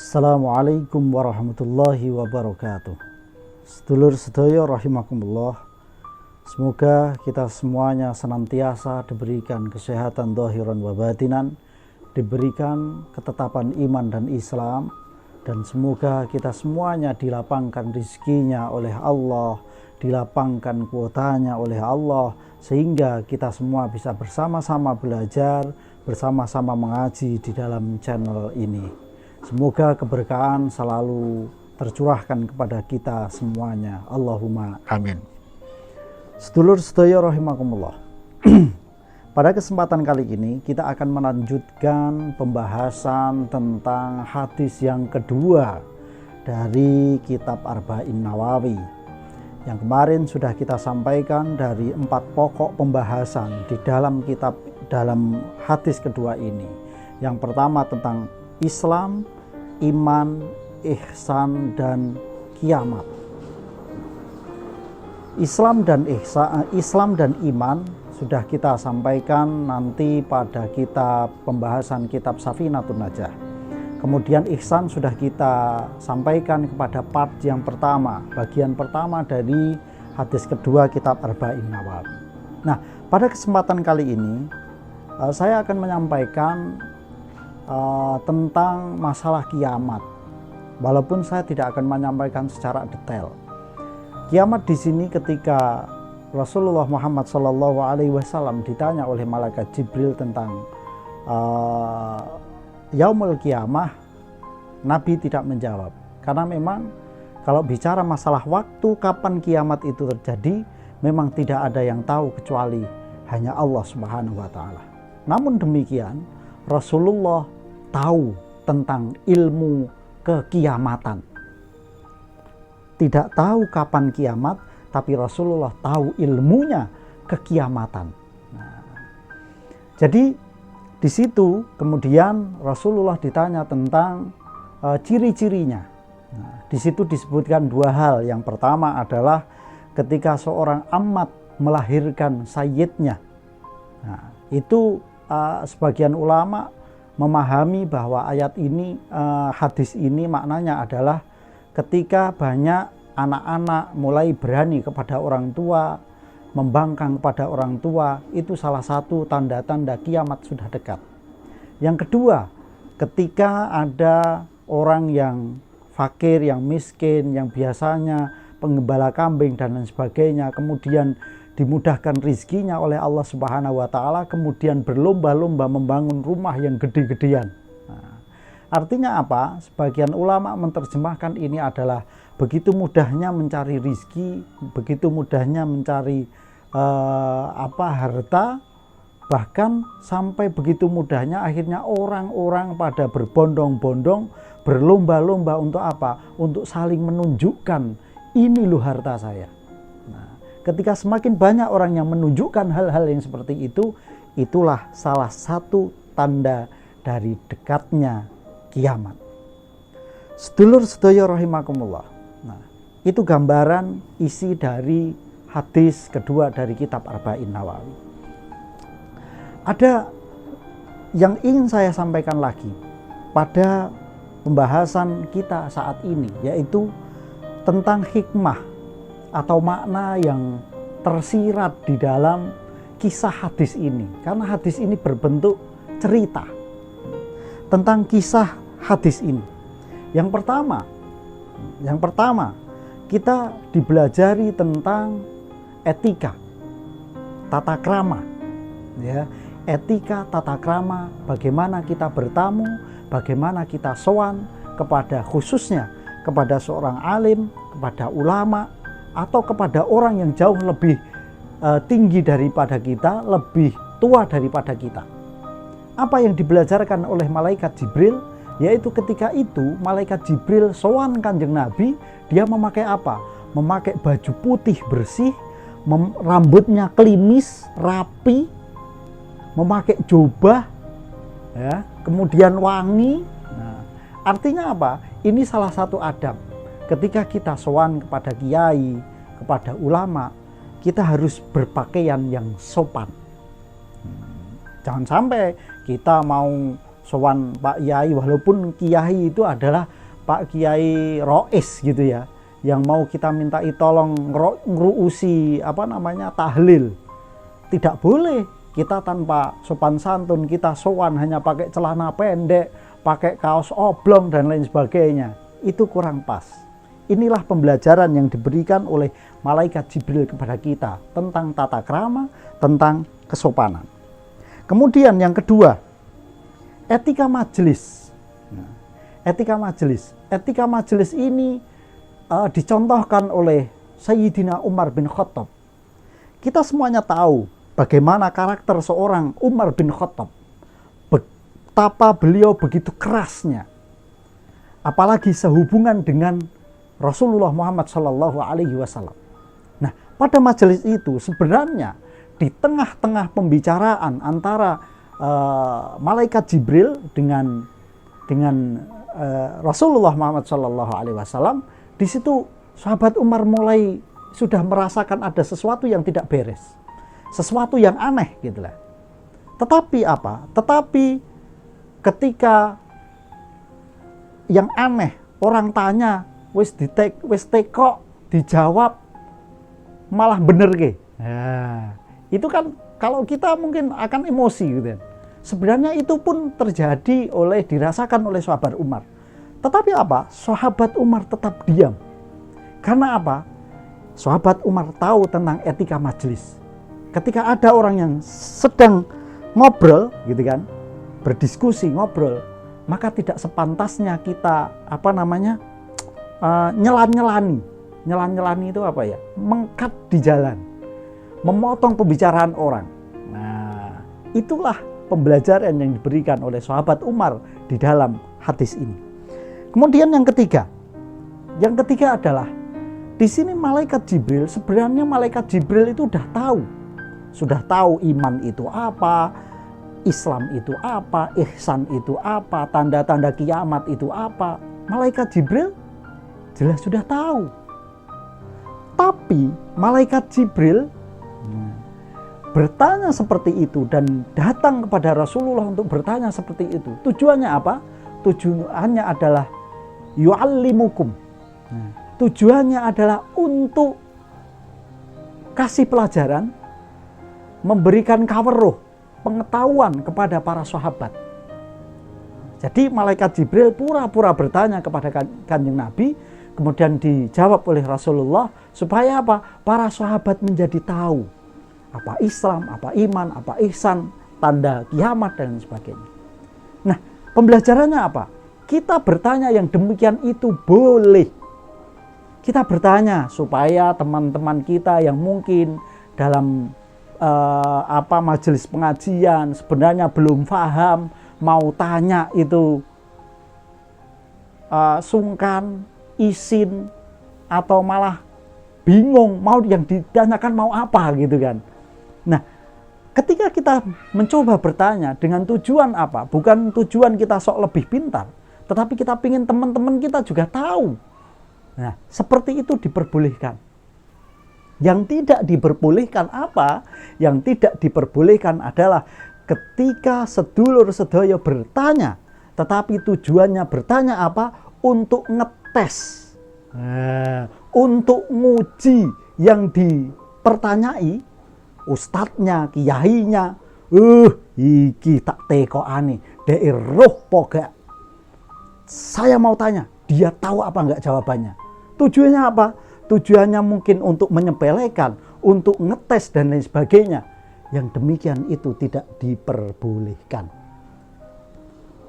Assalamualaikum warahmatullahi wabarakatuh. Sedulur sedaya rahimakumullah. Semoga kita semuanya senantiasa diberikan kesehatan zahiran wa batinan, diberikan ketetapan iman dan Islam, dan semoga kita semuanya dilapangkan rizkinya oleh Allah, dilapangkan kuotanya oleh Allah, sehingga kita semua bisa bersama-sama belajar, bersama-sama mengaji di dalam channel ini. Semoga keberkahan selalu tercurahkan kepada kita semuanya. Allahumma amin. Sedulur sedaya rahimakumullah. Pada kesempatan kali ini kita akan melanjutkan pembahasan tentang hadis yang kedua dari kitab Arba'in Nawawi. Yang kemarin sudah kita sampaikan dari 4 pokok pembahasan di dalam hadis kedua ini. Yang pertama tentang Islam, iman, ihsan, dan kiamat. Islam dan iman sudah kita sampaikan nanti pada pembahasan kitab Safinatun Najah. Kemudian ihsan sudah kita sampaikan kepada part yang pertama, bagian pertama dari hadis kedua kitab Arba'in Nawawi. Nah, pada kesempatan kali ini saya akan menyampaikan tentang masalah kiamat, walaupun saya tidak akan menyampaikan secara detail. Kiamat di sini ketika Rasulullah Muhammad SAW ditanya oleh malaikat Jibril tentang Yaumul Qiyamah, Nabi tidak menjawab, karena memang kalau bicara masalah waktu kapan kiamat itu terjadi, memang tidak ada yang tahu kecuali hanya Allah Subhanahu wa Ta'ala. Namun demikian, Rasulullah tahu tentang ilmu kekiamatan. Tidak tahu kapan kiamat, tapi Rasulullah tahu ilmunya kekiamatan. Nah, jadi di situ kemudian Rasulullah ditanya tentang ciri-cirinya. Nah, di situ disebutkan 2 hal. Yang pertama adalah ketika seorang amat melahirkan sayyidnya. Nah, itu sebagian ulama memahami bahwa ayat ini, hadis ini maknanya adalah ketika banyak anak-anak mulai berani kepada orang tua, membangkang kepada orang tua, itu salah satu tanda-tanda kiamat sudah dekat. Yang kedua, ketika ada orang yang fakir, yang miskin, yang biasanya penggembala kambing dan lain sebagainya, kemudian dimudahkan rizkinya oleh Allah Subhanahu wa Ta'ala, kemudian berlomba-lomba membangun rumah yang gede-gedean. Nah, artinya apa? Sebagian ulama menerjemahkan ini adalah begitu mudahnya mencari rizki, begitu mudahnya mencari harta, bahkan sampai begitu mudahnya akhirnya orang-orang pada berbondong-bondong, berlomba-lomba untuk apa? Untuk saling menunjukkan, ini loh harta saya. Nah, ketika semakin banyak orang yang menunjukkan hal-hal yang seperti itu, itulah salah satu tanda dari dekatnya kiamat. Sedulur sedaya rahimakumullah. Nah, itu gambaran isi dari hadis kedua dari kitab Arba'in Nawawi. Ada yang ingin saya sampaikan lagi pada pembahasan kita saat ini, yaitu tentang hikmah atau makna yang tersirat di dalam kisah hadis ini, karena hadis ini berbentuk cerita tentang kisah hadis ini. Yang pertama kita dibelajari tentang etika, tata krama, ya, etika, tata krama, bagaimana kita bertamu, bagaimana kita sowan kepada, khususnya kepada seorang alim, kepada ulama, atau kepada orang yang jauh lebih tinggi daripada kita, lebih tua daripada kita. Apa yang dibelajarkan oleh malaikat Jibril, yaitu ketika itu malaikat Jibril sowan Kanjeng Nabi, dia memakai apa? Memakai baju putih bersih, rambutnya klimis, rapi, memakai jubah, ya, kemudian wangi. Nah, artinya apa? Ini salah satu adab. Ketika kita sowan kepada kiai, kepada ulama, kita harus berpakaian yang sopan. Jangan sampai kita mau sowan Pak Kiai, walaupun Kiai itu adalah Pak Kiai Rois gitu ya, yang mau kita mintai tolong ngeruusi tahlil. Tidak boleh kita tanpa sopan santun kita sowan hanya pakai celana pendek, pakai kaos oblong dan lain sebagainya. Itu kurang pas. Inilah pembelajaran yang diberikan oleh malaikat Jibril kepada kita tentang tata krama, tentang kesopanan. Kemudian yang kedua, etika majelis. Etika majelis ini dicontohkan oleh Sayyidina Umar bin Khattab. Kita semuanya tahu bagaimana karakter seorang Umar bin Khattab. Betapa beliau begitu kerasnya. Apalagi sehubungan dengan Rasulullah Muhammad SAW. Nah, pada majelis itu sebenarnya di tengah-tengah pembicaraan antara malaikat Jibril dengan Rasulullah Muhammad SAW, di situ sahabat Umar mulai sudah merasakan ada sesuatu yang tidak beres, sesuatu yang aneh gitulah. Tetapi ketika yang aneh orang tanya, wis teko dijawab malah bener ke. Nah, itu kan kalau kita mungkin akan emosi gitu. Sebenarnya itu pun dirasakan oleh sahabat Umar. Tetapi sahabat Umar tetap diam. Karena sahabat Umar tahu tentang etika majelis. Ketika ada orang yang sedang ngobrol gitu kan, berdiskusi, ngobrol, maka tidak sepantasnya kita nyelan-nyelani itu mengkat di jalan, memotong pembicaraan orang. Nah, itulah pembelajaran yang diberikan oleh sahabat Umar di dalam hadis ini. Kemudian yang ketiga adalah di sini malaikat Jibril, sebenarnya malaikat Jibril itu sudah tahu iman itu apa, Islam itu apa, ihsan itu apa, tanda-tanda kiamat itu apa. Malaikat Jibril jelas sudah tahu. Tapi malaikat Jibril bertanya seperti itu dan datang kepada Rasulullah untuk bertanya seperti itu. Tujuannya apa? Tujuannya adalah yu'allimukum. Tujuannya adalah untuk kasih pelajaran, memberikan kaweruh, pengetahuan kepada para sahabat. Jadi malaikat Jibril pura-pura bertanya kepada Kanjeng Nabi, kemudian dijawab oleh Rasulullah supaya para sahabat menjadi tahu apa Islam, apa iman, apa ihsan, tanda kiamat dan sebagainya. Nah, pembelajarannya apa? Kita bertanya yang demikian itu boleh. Kita bertanya supaya teman-teman kita yang mungkin dalam majelis pengajian sebenarnya belum paham, mau tanya itu sungkan, isin, atau malah bingung mau yang ditanyakan mau apa gitu kan. Nah, ketika kita mencoba bertanya dengan tujuan apa? Bukan tujuan kita sok lebih pintar, tetapi kita ingin teman-teman kita juga tahu. Nah, seperti itu diperbolehkan. Yang tidak diperbolehkan apa? Yang tidak diperbolehkan adalah ketika sedulur sedaya bertanya, tetapi tujuannya bertanya apa? Untuk ngetes, untuk nguji yang dipertanyai, ustadznya, kiainya, iki tak tekokane, dek roh pokok. Saya mau tanya, dia tahu apa enggak jawabannya. Tujuannya apa? Tujuannya mungkin untuk menyepelekan, untuk ngetes dan lain sebagainya. Yang demikian itu tidak diperbolehkan.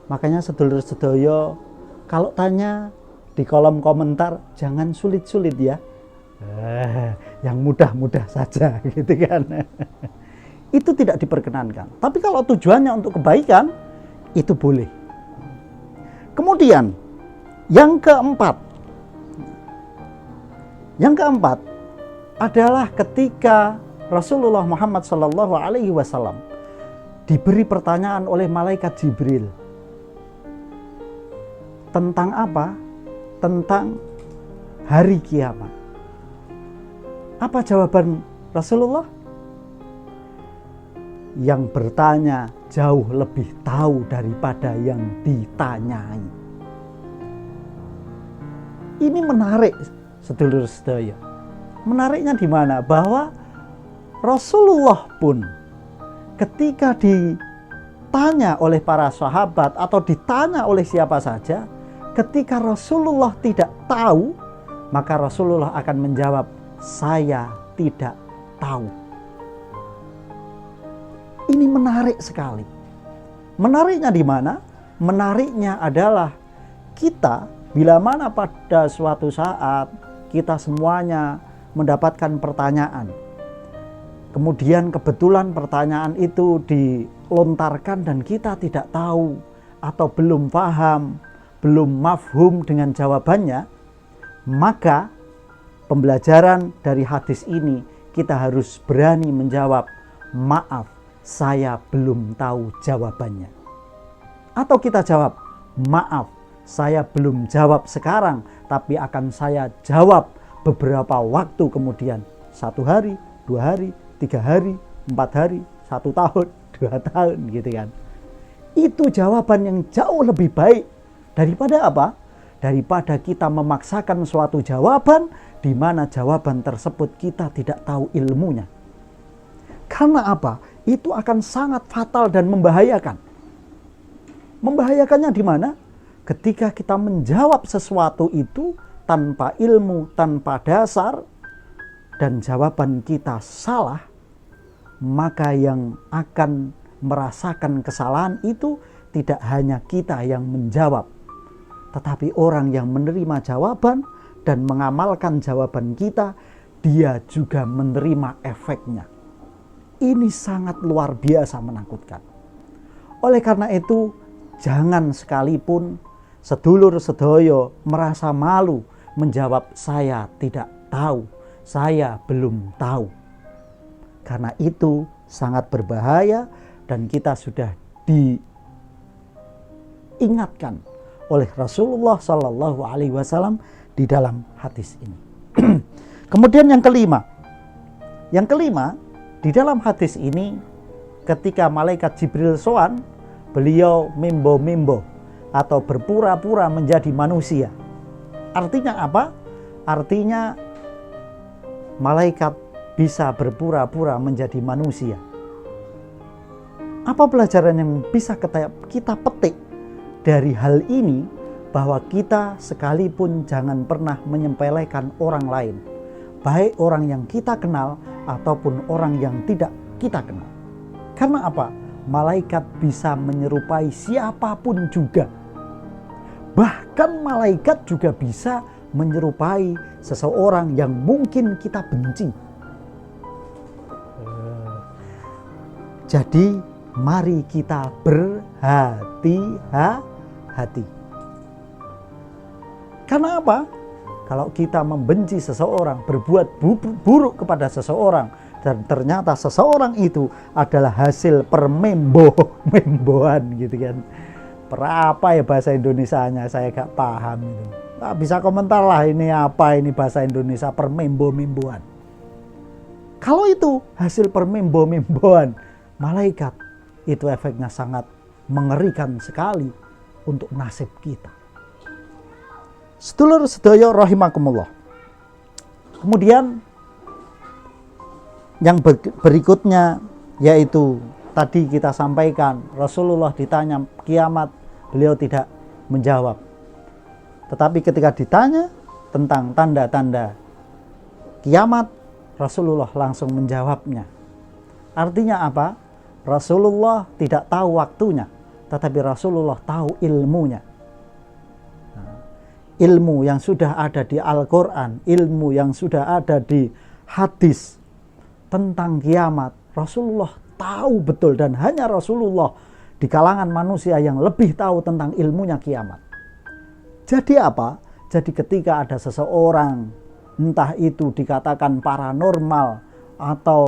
Makanya sedulur-sedaya kalau tanya di kolom komentar jangan sulit-sulit ya. Yang mudah-mudah saja gitu kan. Itu tidak diperkenankan. Tapi kalau tujuannya untuk kebaikan, itu boleh. Kemudian yang keempat adalah ketika Rasulullah Muhammad SAW diberi pertanyaan oleh malaikat Jibril tentang apa? Tentang hari kiamat. Apa jawaban Rasulullah? Yang bertanya jauh lebih tahu daripada yang ditanyai. Ini menarik, sedulur sedaya. Menariknya di mana? Bahwa Rasulullah pun ketika ditanya oleh para sahabat atau ditanya oleh siapa saja, ketika Rasulullah tidak tahu, maka Rasulullah akan menjawab, saya tidak tahu. Ini menarik sekali. Menariknya di mana? Menariknya adalah kita bila mana pada suatu saat kita semuanya mendapatkan pertanyaan, kemudian kebetulan pertanyaan itu dilontarkan dan kita tidak tahu atau belum paham, belum mafhum dengan jawabannya, maka pembelajaran dari hadis ini kita harus berani menjawab, maaf, saya belum tahu jawabannya. Atau kita jawab, maaf, saya belum jawab sekarang, tapi akan saya jawab beberapa waktu kemudian. 1 hari, 2 hari, 3 hari, 4 hari, 1 tahun, 2 tahun gitu kan. Itu jawaban yang jauh lebih baik daripada apa? Daripada kita memaksakan suatu jawaban di mana jawaban tersebut kita tidak tahu ilmunya. Karena apa? Itu akan sangat fatal dan membahayakan. Membahayakannya di mana? Ketika kita menjawab sesuatu itu tanpa ilmu, tanpa dasar, dan jawaban kita salah, maka yang akan merasakan kesalahan itu tidak hanya kita yang menjawab, tetapi orang yang menerima jawaban dan mengamalkan jawaban kita, dia juga menerima efeknya. Ini sangat luar biasa menakutkan. Oleh karena itu, jangan sekalipun sedulur sedoyo merasa malu menjawab saya tidak tahu, saya belum tahu. Karena itu sangat berbahaya dan kita sudah diingatkan oleh Rasulullah Shallallahu Alaihi Wasallam di dalam hadis ini. Kemudian yang kelima, di dalam hadis ini ketika malaikat Jibril sowan, beliau mimbo-mimbo atau berpura-pura menjadi manusia. Artinya apa? Artinya malaikat bisa berpura-pura menjadi manusia. Apa pelajaran yang bisa kita petik dari hal ini? Bahwa kita sekalipun jangan pernah menyepelekan orang lain, baik orang yang kita kenal ataupun orang yang tidak kita kenal. Karena apa? Malaikat bisa menyerupai siapapun juga. Bahkan malaikat juga bisa menyerupai seseorang yang mungkin kita benci. Jadi mari kita berhati-hati. Karena apa? Kalau kita membenci seseorang, berbuat buruk kepada seseorang, dan ternyata seseorang itu adalah hasil permemboan gitu kan. Apa ya bahasa Indonesianya, saya gak paham itu. Nah, bisa komentar lah ini apa ini bahasa Indonesia permemboan. Kalau itu hasil permemboan malaikat, itu efeknya sangat mengerikan sekali untuk nasib kita. Sedulur sedaya rahimakumullah. Kemudian yang berikutnya yaitu tadi kita sampaikan Rasulullah ditanya kiamat, beliau tidak menjawab. Tetapi ketika ditanya tentang tanda-tanda kiamat, Rasulullah langsung menjawabnya. Artinya apa? Rasulullah tidak tahu waktunya, tetapi Rasulullah tahu ilmunya. Ilmu yang sudah ada di Al-Quran, ilmu yang sudah ada di hadis tentang kiamat, Rasulullah tahu betul, dan hanya Rasulullah di kalangan manusia yang lebih tahu tentang ilmunya kiamat. Jadi apa? Jadi ketika ada seseorang, entah itu dikatakan paranormal atau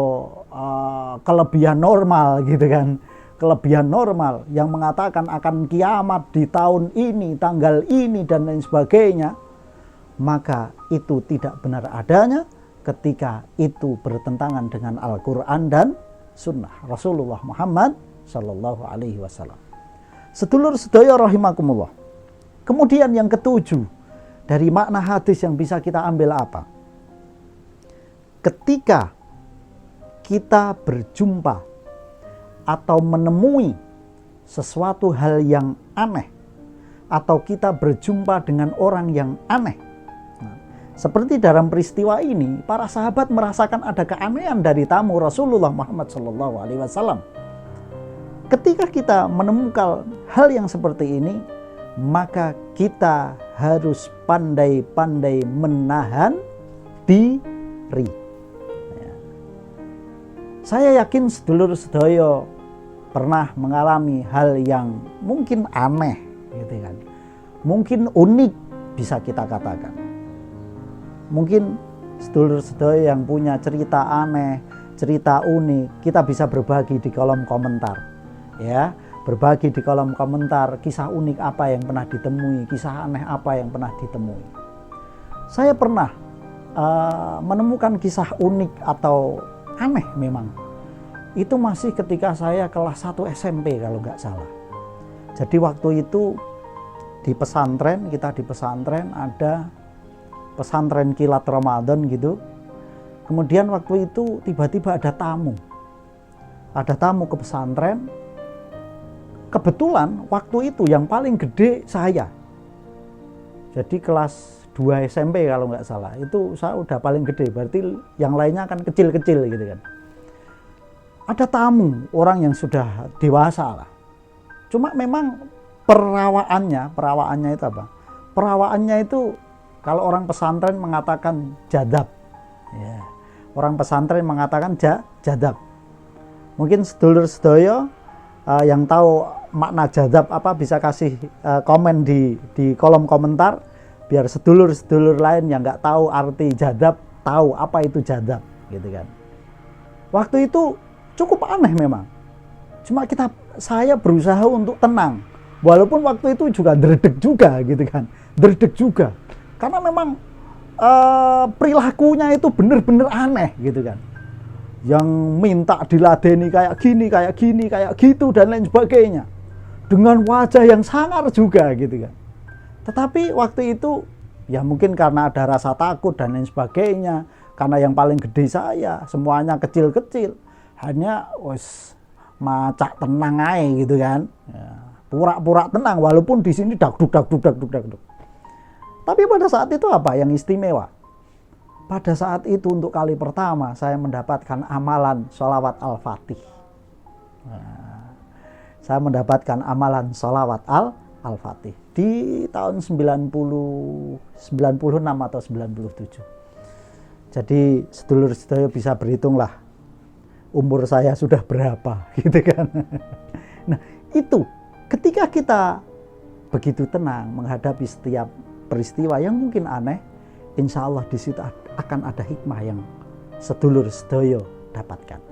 kelebihan normal gitu kan, kelebihan normal yang mengatakan akan kiamat di tahun ini, tanggal ini dan lain sebagainya, maka itu tidak benar adanya ketika itu bertentangan dengan Al-Quran dan Sunnah Rasulullah Muhammad Sallallahu Alaihi Wasallam. Sedulur sedaya rahimakumullah. Kemudian yang ketujuh, dari makna hadis yang bisa kita ambil apa? Ketika kita berjumpa atau menemui sesuatu hal yang aneh, atau kita berjumpa dengan orang yang aneh. Nah, seperti dalam peristiwa ini, para sahabat merasakan ada keanehan dari tamu Rasulullah Muhammad SAW. Ketika kita menemukan hal yang seperti ini, maka kita harus pandai-pandai menahan diri. Ya. Saya yakin sedulur sedaya pernah mengalami hal yang mungkin aneh, gitu kan. Mungkin unik bisa kita katakan. Mungkin sedulur sedaya yang punya cerita aneh, cerita unik, kita bisa berbagi di kolom komentar. Ya, berbagi di kolom komentar kisah unik apa yang pernah ditemui, kisah aneh apa yang pernah ditemui. Saya pernah menemukan kisah unik atau aneh memang. Itu masih ketika saya kelas 1 SMP kalau nggak salah. Jadi waktu itu di pesantren, kita di pesantren ada pesantren kilat Ramadan gitu. Kemudian waktu itu tiba-tiba ada tamu. Ada tamu ke pesantren. Kebetulan waktu itu yang paling gede saya. Jadi kelas 2 SMP kalau nggak salah. Itu saya udah paling gede, berarti yang lainnya kan kecil-kecil gitu kan. Ada tamu, orang yang sudah dewasa lah. Cuma memang perawaannya itu apa? Perawaannya itu kalau orang pesantren mengatakan jadab. Ya. Orang pesantren mengatakan jadab. Mungkin sedulur sedaya yang tahu makna jadab apa bisa kasih komen di kolom komentar biar sedulur-sedulur lain yang nggak tahu arti jadab tahu apa itu jadab gitu kan. Waktu itu cukup aneh memang. Cuma saya berusaha untuk tenang. Walaupun waktu itu juga dredeg juga gitu kan. Dredeg juga. Karena memang perilakunya itu benar-benar aneh gitu kan. Yang minta diladeni kayak gini, kayak gitu dan lain sebagainya. Dengan wajah yang sangar juga gitu kan. Tetapi waktu itu ya mungkin karena ada rasa takut dan lain sebagainya. Karena yang paling gede saya, semuanya kecil-kecil. Hanya macak tenang aja gitu kan. Ya, pura-pura tenang walaupun di sini dagduk. Tapi pada saat itu apa yang istimewa? Pada saat itu untuk kali pertama saya mendapatkan amalan sholawat Al-Fatih. Nah, saya mendapatkan amalan sholawat Al-Fatih di tahun 96 atau 97. Jadi sedulur-sedulur bisa berhitunglah umur saya sudah berapa gitu kan. Nah itu ketika kita begitu tenang menghadapi setiap peristiwa yang mungkin aneh, insya Allah di situ akan ada hikmah yang sedulur sedoyo dapatkan.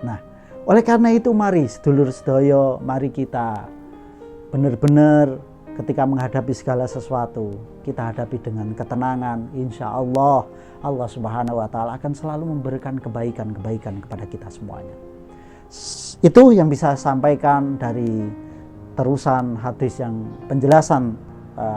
Nah oleh karena itu mari sedulur sedoyo, mari kita benar-benar ketika menghadapi segala sesuatu kita hadapi dengan ketenangan. Insya Allah Allah Subhanahu wa Ta'ala akan selalu memberikan kebaikan-kebaikan kepada kita semuanya. Itu yang bisa saya sampaikan dari terusan hadis yang penjelasan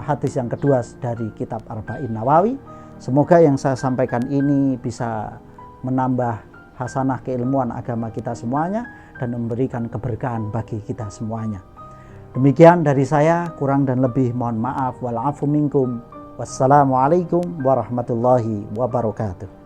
hadis yang kedua dari kitab Arba'in Nawawi. Semoga yang saya sampaikan ini bisa menambah hasanah keilmuan agama kita semuanya dan memberikan keberkahan bagi kita semuanya. Demikian dari saya, kurang dan lebih mohon maaf. Wal afu minkum. Wassalamualaikum warahmatullahi wabarakatuh.